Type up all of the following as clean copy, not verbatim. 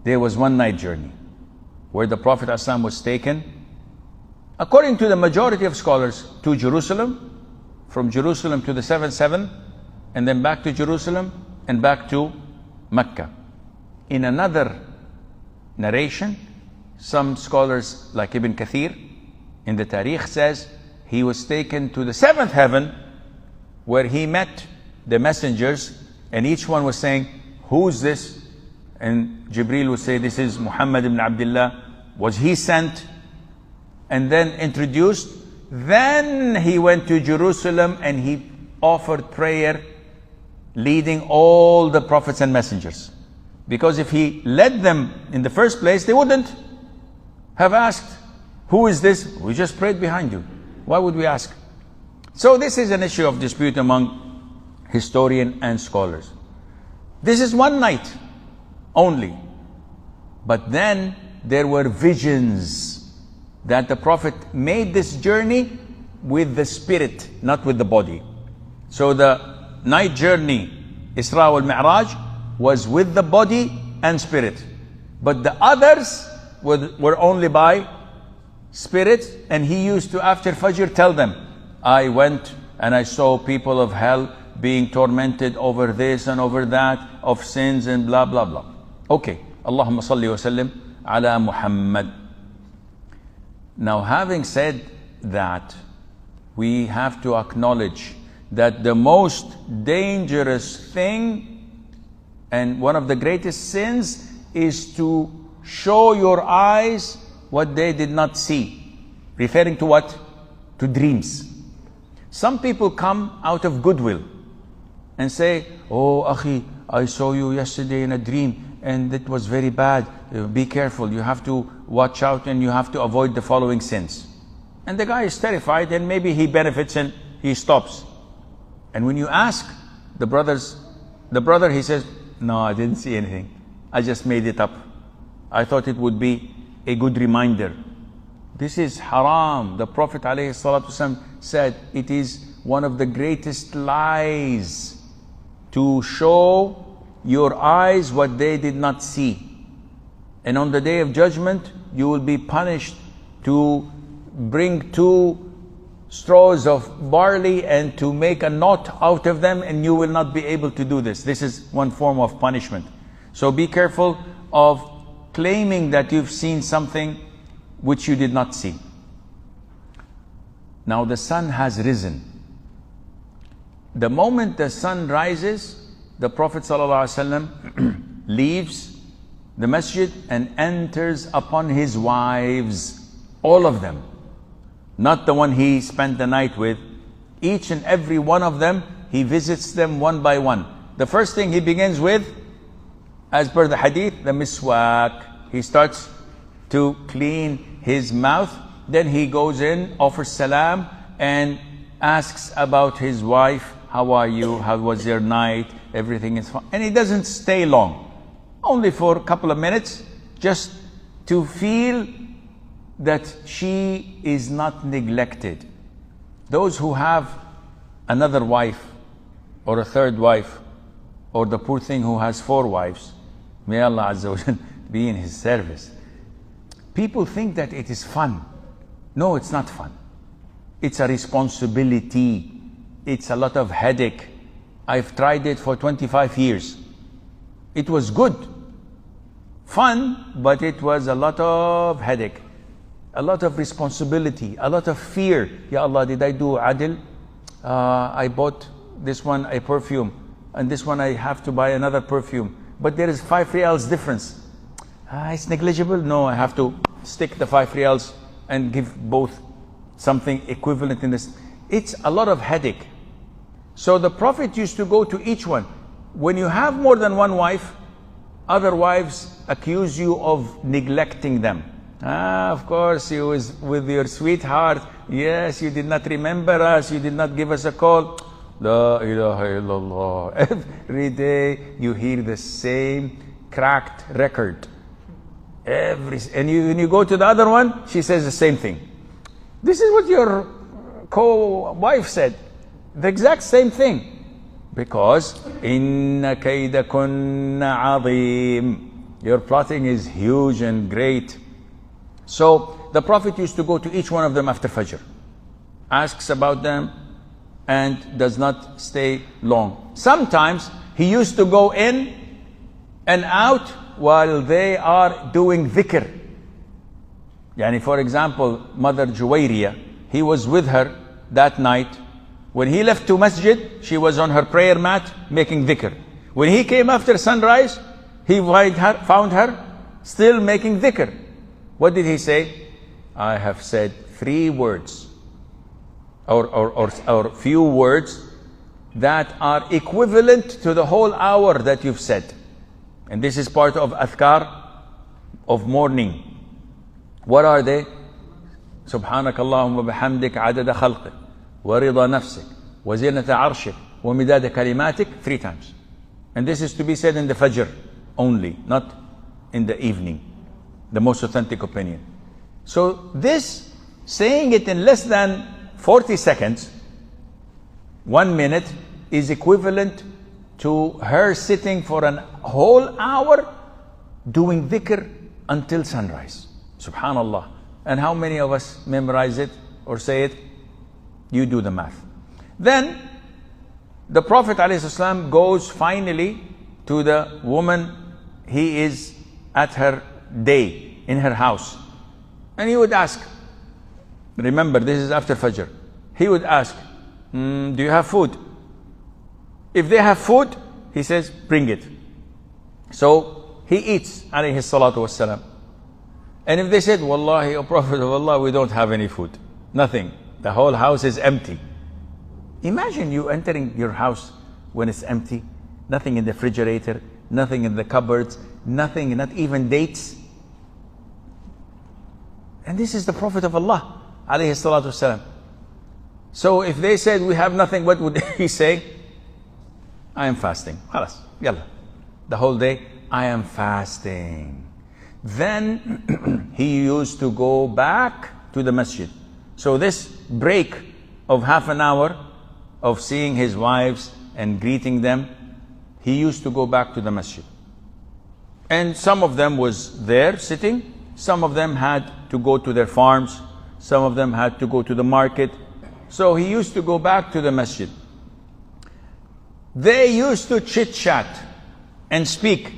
there was one night journey where the Prophet ﷺ was taken, according to the majority of scholars, to Jerusalem, from Jerusalem to the 7th heaven, and then back to Jerusalem and back to Mecca. In another narration, some scholars like Ibn Kathir in the Tariq says he was taken to the 7th heaven, where he met the messengers, and each one was saying, who's this? And Jibreel would say, this is Muhammad ibn Abdullah. Was he sent? And then introduced. Then he went to Jerusalem and he offered prayer, leading all the prophets and messengers. Because if he led them in the first place, they wouldn't have asked, who is this? We just prayed behind you. Why would we ask? So this is an issue of dispute among historians and scholars. This is one night only. But then there were visions that the Prophet made this journey with the spirit, not with the body. So the night journey, Isra wal Mi'raj, was with the body and spirit. But the others were only by spirit, and he used to, after Fajr, tell them, I went and I saw people of hell being tormented over this and over that, of sins and blah, blah, blah. Okay. Allahumma salli wa sallim ala Muhammad. Now, having said that, we have to acknowledge that the most dangerous thing and one of the greatest sins is to show your eyes what they did not see. Referring to what? To dreams. Some people come out of goodwill and say, oh, Akhi, I saw you yesterday in a dream and it was very bad. Be careful, you have to watch out and you have to avoid the following sins. And the guy is terrified and maybe he benefits and he stops. And when you ask the brother, he says, no, I didn't see anything. I just made it up. I thought it would be a good reminder. This is haram. The Prophet ﷺ said it is one of the greatest lies to show your eyes what they did not see. And on the day of judgment, you will be punished to bring 2 straws of barley and to make a knot out of them, and you will not be able to do this. This is one form of punishment. So be careful of claiming that you've seen something which you did not see. Now the sun has risen. The moment the sun rises, the Prophet ﷺ leaves the masjid and enters upon his wives, all of them. Not the one he spent the night with. Each and every one of them, he visits them one by one. The first thing he begins with, as per the hadith, the miswak. He starts to clean his mouth. Then he goes in, offers salam, and asks about his wife. How are you? How was your night? Everything is fine. And he doesn't stay long. Only for a couple of minutes, just to feel that she is not neglected. Those who have another wife or a third wife, or the poor thing who has 4 wives, may Allah Azza wa Jal be in his service. People think that it is fun. No, it's not fun. It's a responsibility. It's a lot of headache. I've tried it for 25 years. It was good, fun, but it was a lot of headache, a lot of responsibility, a lot of fear. Ya Allah, did I do adil? I bought this one a perfume, and this one I have to buy another perfume, but there is 5 riyals difference. It's negligible. No, I have to stick the 5 riyals and give both something equivalent in this. It's a lot of headache. So the Prophet used to go to each one. When you have more than one wife, other wives accuse you of neglecting them. Of course, you was with your sweetheart. Yes, you did not remember us. You did not give us a call. La ilaha illallah. Every day you hear the same cracked record. When you go to the other one, she says the same thing. This is what your co-wife said. The exact same thing. Because inna kaydakunna azim. Your plotting is huge and great. So the Prophet used to go to each one of them after Fajr, asks about them, and does not stay long. Sometimes he used to go in and out while they are doing dhikr. Yani for example, Mother Juwayriya, he was with her that night. When he left to masjid, she was on her prayer mat making dhikr. When he came after sunrise, he found her still making dhikr. What did he say? I have said 3 words or few words that are equivalent to the whole hour that you've said. And this is part of adhkar of morning. What are they? سبحانك اللهم وبحمدك عدد خلقك ورضا نفسك وزينة عرشك ومداد كلماتك 3 times. And this is to be said in the Fajr only, not in the evening. The most authentic opinion. So this, saying it in less than 40 seconds, 1 minute, is equivalent to her sitting for a whole hour doing dhikr until sunrise. Subhanallah. And how many of us memorize it or say it? You do the math. Then the Prophet ﷺ goes finally to the woman. He is at her day in her house, and he would ask, remember this is after Fajr, he would ask, do you have food? If they have food, he says, bring it. So he eats, alayhi salatu wassalam. And if they said, Wallahi, O Prophet of Allah, we don't have any food, nothing, the whole house is empty. Imagine you entering your house when it's empty, nothing in the refrigerator, nothing in the cupboards, nothing, not even dates. And this is the Prophet of Allah, alayhi salatu wasalam. So if they said we have nothing, what would he say? I am fasting. Khalas, yalla. The whole day, I am fasting. Then he used to go back to the masjid. So this break of half an hour of seeing his wives and greeting them, he used to go back to the masjid. And some of them was there sitting, some of them had to go to their farms, some of them had to go to the market. So he used to go back to the masjid. They used to chit-chat and speak.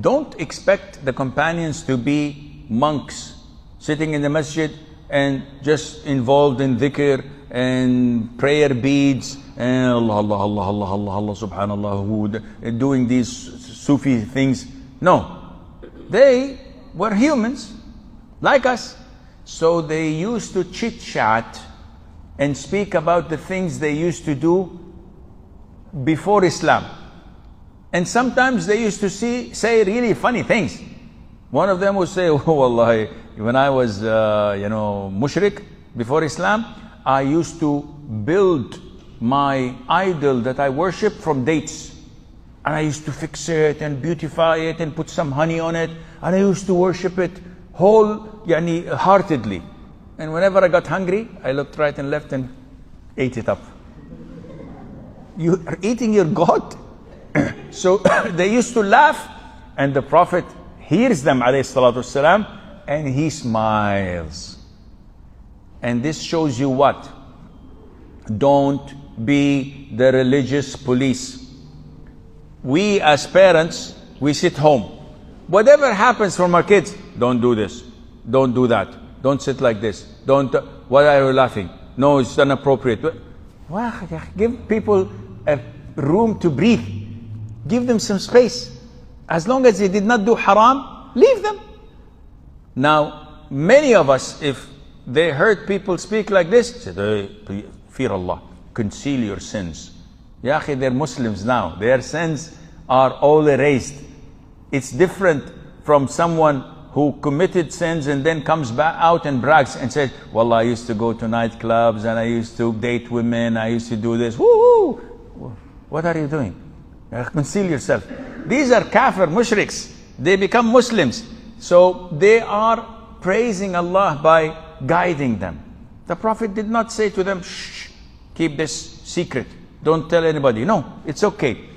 Don't expect the companions to be monks sitting in the masjid and just involved in dhikr and prayer beads and Allah, Allah, Allah, Allah, Allah, Allah, subhanallah, doing these Sufi things. No, they were humans like us. So they used to chit-chat and speak about the things they used to do before Islam. And sometimes they used to say really funny things. One of them would say, oh wallahi, when I was mushrik before Islam, I used to build my idol that I worship from dates. And I used to fix it and beautify it and put some honey on it. And I used to worship it heartedly. And whenever I got hungry, I looked right and left and ate it up. You are eating your God? So they used to laugh, and the Prophet hears them, alayhi salatu wasalam, and he smiles. And this shows you what? Don't be the religious police. We as parents, we sit home. Whatever happens from our kids, don't do this, don't do that, don't sit like this, don't, why are you laughing? No, it's inappropriate. Give people a room to breathe. Give them some space. As long as they did not do haram, leave them. Now, many of us, if they heard people speak like this, said, hey, fear Allah, conceal your sins. Ya akhi, they're Muslims now. Their sins are all erased. It's different from someone who committed sins and then comes back out and brags and says, Wallah, I used to go to nightclubs and I used to date women, I used to do this. Woo! What are you doing? Conceal yourself. These are kafir, mushriks. They become Muslims. So they are praising Allah by guiding them. The Prophet did not say to them, shh, keep this secret. Don't tell anybody. No, it's okay.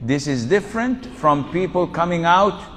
This is different from people coming out